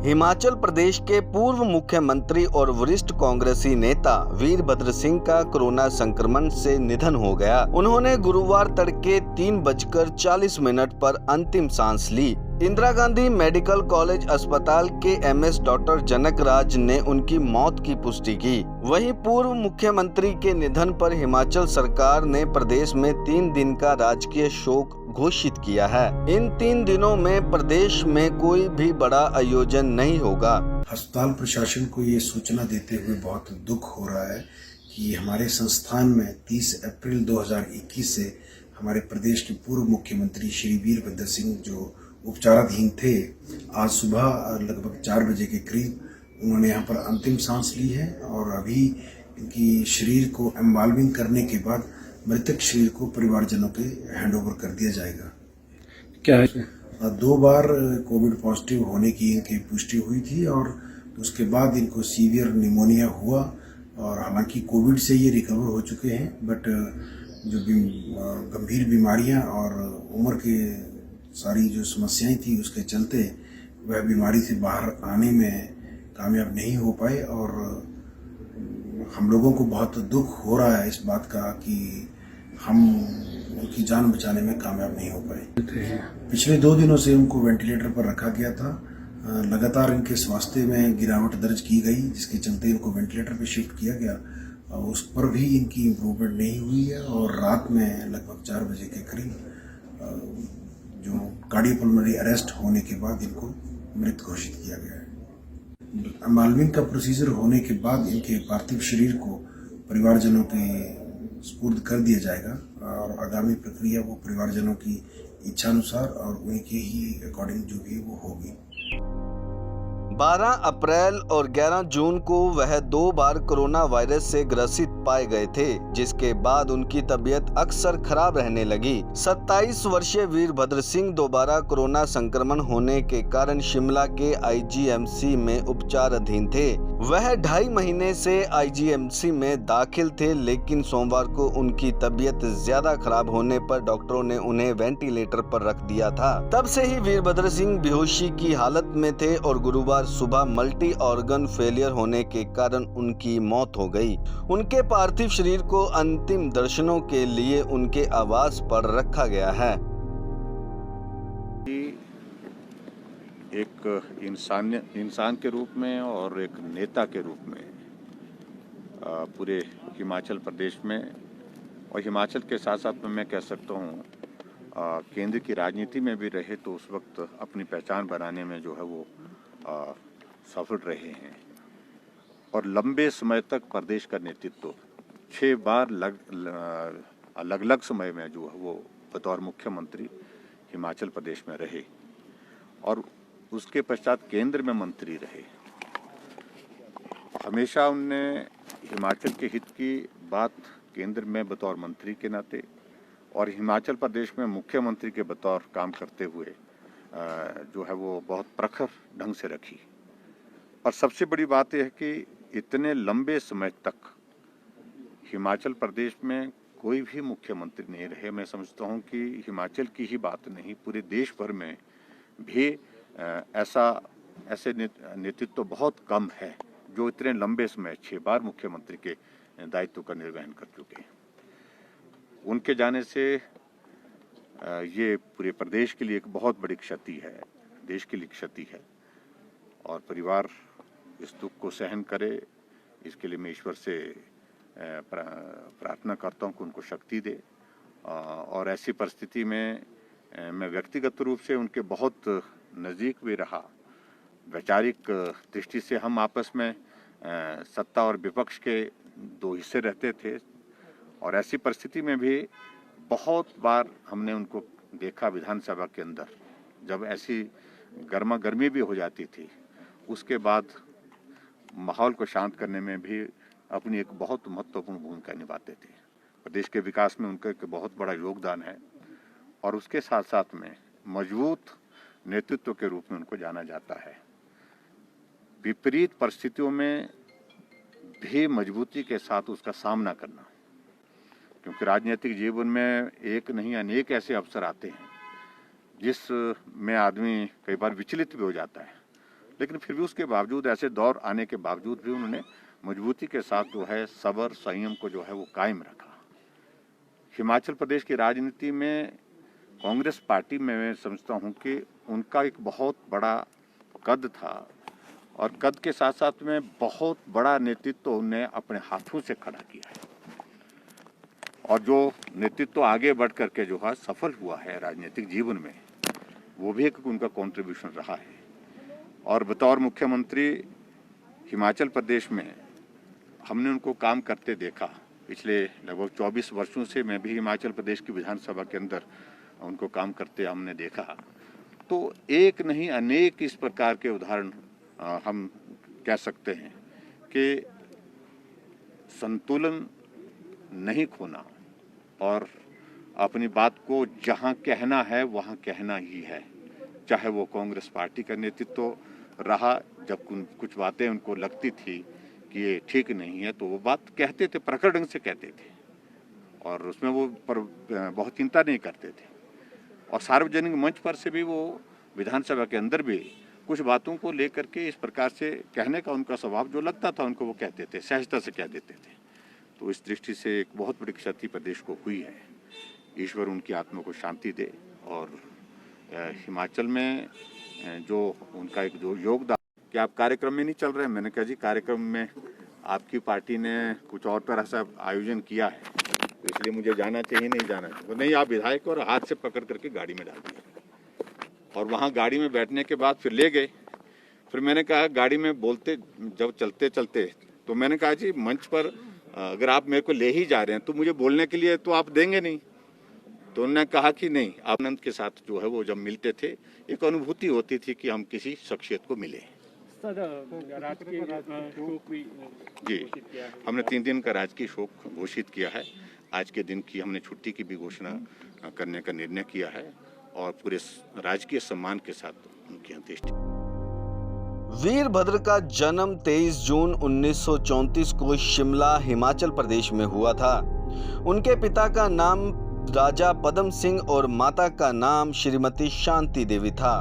हिमाचल प्रदेश के पूर्व मुख्यमंत्री और वरिष्ठ कांग्रेसी नेता वीरभद्र सिंह का कोरोना संक्रमण से निधन हो गया। उन्होंने गुरुवार तड़के 3:40 पर अंतिम सांस ली। इंदिरा गांधी मेडिकल कॉलेज अस्पताल के एमएस डॉक्टर जनक राज ने उनकी मौत की पुष्टि की। वहीं पूर्व मुख्यमंत्री के निधन पर हिमाचल सरकार ने प्रदेश में 3 दिन का राजकीय शोक घोषित किया है। इन 3 दिनों में प्रदेश में कोई भी बड़ा आयोजन नहीं होगा। अस्पताल प्रशासन को ये सूचना देते हुए बहुत दुख हो रहा है कि हमारे संस्थान में 30 अप्रैल 2021 से हमारे प्रदेश के पूर्व मुख्यमंत्री श्री वीरभद्र सिंह जो उपचाराधीन थे, आज सुबह लगभग 4 बजे के करीब उन्होंने यहाँ पर अंतिम सांस ली है और अभी इनकी शरीर को एम्बाल्मिंग करने के बाद मृतक शरीर को परिवारजनों के हैंडओवर कर दिया जाएगा। क्या है 2 बार कोविड पॉजिटिव होने की इनकी पुष्टि हुई थी और उसके बाद इनको सीवियर निमोनिया हुआ और हालांकि कोविड से ये रिकवर हो चुके हैं, बट जो गंभीर बीमारियां और उम्र के सारी जो समस्याएं थी उसके चलते वह बीमारी से बाहर आने में कामयाब नहीं हो पाए और हम लोगों को बहुत दुख हो रहा है इस बात का कि हम उनकी जान बचाने में कामयाब नहीं हो पाए। पिछले 2 दिनों से उनको वेंटिलेटर पर रखा गया था। लगातार इनके स्वास्थ्य में गिरावट दर्ज की गई, जिसके चलते इनको वेंटिलेटर पर शिफ्ट किया गया। उस पर भी इनकी इम्प्रूवमेंट नहीं हुई है और रात में लगभग 4 बजे के करीब जो कार्डियोपल्मोनरी अरेस्ट होने के बाद इनको मृत घोषित किया गया है। एम्बाल्मिंग का प्रोसीजर होने के बाद इनके पार्थिव शरीर को परिवारजनों के सुपुर्द कर दिया जाएगा और आगामी प्रक्रिया वो परिवारजनों की इच्छानुसार और उनके ही अकॉर्डिंग जो भी वो होगी। 12 अप्रैल और 11 जून को वह 2 बार कोरोना वायरस से ग्रसित पाए गए थे, जिसके बाद उनकी तबीयत अक्सर खराब रहने लगी। 27 वर्षीय वीरभद्र सिंह दोबारा कोरोना संक्रमण होने के कारण शिमला के आईजीएमसी में उपचाराधीन थे। वह 2.5 महीने से आईजीएमसी में दाखिल थे, लेकिन सोमवार को उनकी तबीयत ज्यादा खराब होने पर डॉक्टरों ने उन्हें वेंटिलेटर पर रख दिया था। तब से ही वीरभद्र सिंह बेहोशी की हालत में थे और गुरुवार सुबह मल्टी ऑर्गन फेलियर होने के कारण उनकी मौत हो गई। उनके पार्थिव शरीर को अंतिम दर्शनों के लिए उनके आवास पर रखा गया है। एक इंसान के रूप में और एक नेता के रूप में पूरे हिमाचल प्रदेश में और हिमाचल के साथ साथ मैं कह सकता हूँ केंद्र की राजनीति में भी रहे तो उस वक्त अपनी पहचान बनाने में जो है वो सफल रहे हैं और लंबे समय तक प्रदेश का नेतृत्व 6 बार अलग अलग समय में जो है वो बतौर मुख्यमंत्री हिमाचल प्रदेश में रहे और उसके पश्चात केंद्र में मंत्री रहे। हमेशा उनने हिमाचल के हित की बात केंद्र में बतौर मंत्री के नाते और हिमाचल प्रदेश में मुख्यमंत्री के बतौर काम करते हुए जो है वो बहुत प्रखर ढंग से रखी। और सबसे बड़ी बात यह है कि इतने लंबे समय तक हिमाचल प्रदेश में कोई भी मुख्यमंत्री नहीं रहे। मैं समझता हूँ कि हिमाचल की ही बात नहीं, पूरे देश भर में भी ऐसे नेतृत्व बहुत कम है जो इतने लंबे समय 6 बार मुख्यमंत्री के दायित्व का निर्वहन कर चुके हैं। उनके जाने से ये पूरे प्रदेश के लिए एक बहुत बड़ी क्षति है, देश के लिए क्षति है और परिवार इस दुख को सहन करे, इसके लिए मैं ईश्वर से प्रार्थना करता हूँ कि उनको शक्ति दे। और ऐसी परिस्थिति में मैं व्यक्तिगत रूप से उनके बहुत नज़दीक भी रहा। वैचारिक दृष्टि से हम आपस में सत्ता और विपक्ष के 2 हिस्से रहते थे और ऐसी परिस्थिति में भी बहुत बार हमने उनको देखा विधानसभा के अंदर, जब ऐसी गर्मा गर्मी भी हो जाती थी, उसके बाद माहौल को शांत करने में भी अपनी एक बहुत महत्वपूर्ण भूमिका निभाते थे। प्रदेश के विकास में उनका एक बहुत बड़ा योगदान है और उसके साथ साथ में मजबूत नेतृत्व के रूप में उनको जाना जाता है। विपरीत परिस्थितियों में भी मजबूती के साथ उसका सामना करना, क्योंकि राजनीतिक जीवन में एक नहीं अनेक ऐसे अवसर आते हैं जिस में आदमी कई बार विचलित भी हो जाता है, लेकिन फिर भी उसके बावजूद, ऐसे दौर आने के बावजूद भी उन्होंने मजबूती के साथ जो है सब्र संयम को जो है वो कायम रखा। हिमाचल प्रदेश की राजनीति में कांग्रेस पार्टी में मैं समझता हूं कि उनका एक बहुत बड़ा कद था और कद के साथ साथ में बहुत बड़ा नेतृत्व उन्हें अपने हाथों से खड़ा किया है और जो नेतृत्व आगे बढ़ करके जो है सफल हुआ है राजनीतिक जीवन में, वो भी एक उनका कंट्रीब्यूशन रहा है। और बतौर मुख्यमंत्री हिमाचल प्रदेश में हमने उनको काम करते देखा। पिछले लगभग 24 वर्षों से मैं भी हिमाचल प्रदेश की विधानसभा के अंदर उनको काम करते हमने देखा। तो एक नहीं अनेक इस प्रकार के उदाहरण हम कह सकते हैं कि संतुलन नहीं खोना और अपनी बात को जहां कहना है वहां कहना ही है। चाहे वो कांग्रेस पार्टी का नेतृत्व रहा, जब कुछ बातें उनको लगती थी कि ये ठीक नहीं है तो वो बात कहते थे, प्रखर ढंग से कहते थे और उसमें वो बहुत चिंता नहीं करते थे। और सार्वजनिक मंच पर से भी वो विधानसभा के अंदर भी कुछ बातों को लेकर के इस प्रकार से कहने का उनका स्वभाव जो लगता था उनको वो कहते थे, सहजता से कह देते थे। तो इस दृष्टि से एक बहुत बड़ी क्षति प्रदेश को हुई है। ईश्वर उनकी आत्मा को शांति दे। और हिमाचल में जो उनका एक जो योगदान, कि आप कार्यक्रम में नहीं चल रहे हैं, मैंने कहा जी कार्यक्रम में आपकी पार्टी ने कुछ और तरह से आयोजन किया है तो इसलिए मुझे जाना चाहिए, नहीं जाना चाहिए। तो नहीं, आप विधायक और हाथ से पकड़ करके गाड़ी में डाल दिए और वहाँ गाड़ी में बैठने के बाद फिर ले गए। फिर मैंने कहा गाड़ी में बोलते जब चलते चलते तो मैंने कहा जी मंच पर अगर आप मेरे को ले ही जा रहे हैं तो मुझे बोलने के लिए तो आप देंगे नहीं। तो उन्होंने कहा कि नहीं, आनंद के साथ जो है वो जब मिलते थे एक अनुभूति होती थी कि हम किसी शख्सियत को मिले। जी, हमने 3 दिन का राजकीय शोक घोषित किया है। आज के दिन की हमने छुट्टी की भी घोषणा करने का निर्णय किया है और पूरे राजकीय सम्मान के साथ उनकी अंत्येष्टि। वीरभद्र का जन्म 23 जून 1934 को शिमला, हिमाचल प्रदेश में हुआ था। उनके पिता का नाम राजा पदम सिंह और माता का नाम श्रीमती शांति देवी था।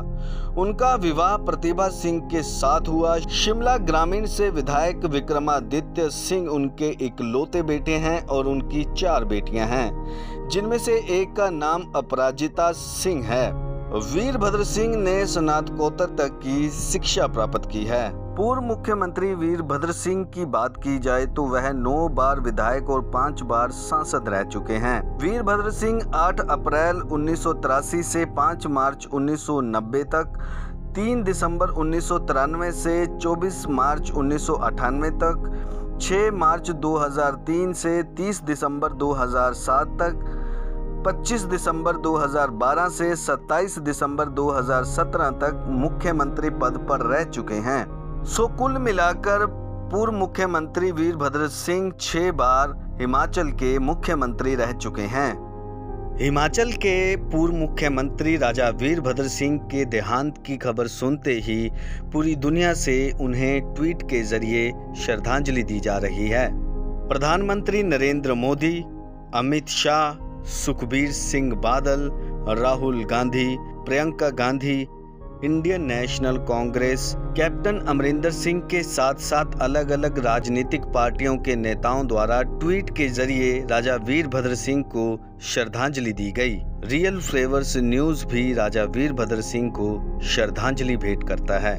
उनका विवाह प्रतिभा सिंह के साथ हुआ। शिमला ग्रामीण से विधायक विक्रमादित्य सिंह उनके इकलौते बेटे हैं और उनकी 4 बेटियां हैं, जिनमें से एक का नाम अपराजिता सिंह है। वीरभद्र सिंह ने स्नातकोत्तर तक की शिक्षा प्राप्त की है। पूर्व मुख्यमंत्री वीरभद्र सिंह की बात की जाए तो वह 9 बार विधायक और 5 बार सांसद रह चुके हैं। वीरभद्र सिंह 8 अप्रैल 1983 से 5 मार्च 1990 तक, 3 दिसंबर 1993 से 24 मार्च 1998 तक, 6 मार्च 2003 से 30 दिसंबर 2007 तक, 25 दिसंबर 2012 से 27 दिसंबर 2017 तक मुख्यमंत्री पद पर रह चुके हैं। सो कुल मिलाकर पूर्व मुख्यमंत्री वीरभद्र सिंह 6 बार हिमाचल के मुख्यमंत्री रह चुके हैं। हिमाचल के पूर्व मुख्यमंत्री राजा वीरभद्र सिंह के देहांत की खबर सुनते ही पूरी दुनिया से उन्हें ट्वीट के जरिए श्रद्धांजलि दी जा रही है। प्रधानमंत्री Narendra Modi, Amit Shah, Sukhbir Singh Badal, Rahul Gandhi, Priyanka Gandhi, Indian national Congress, captain Amarinder Singh के साथ साथ अलग अलग राजनीतिक पार्टियों के नेताओं द्वारा ट्वीट के जरिए राजा वीरभद्र सिंह को श्रद्धांजलि दी गई। रियल फ्लेवर्स न्यूज़ भी राजा वीरभद्र सिंह को श्रद्धांजलि भेंट करता है।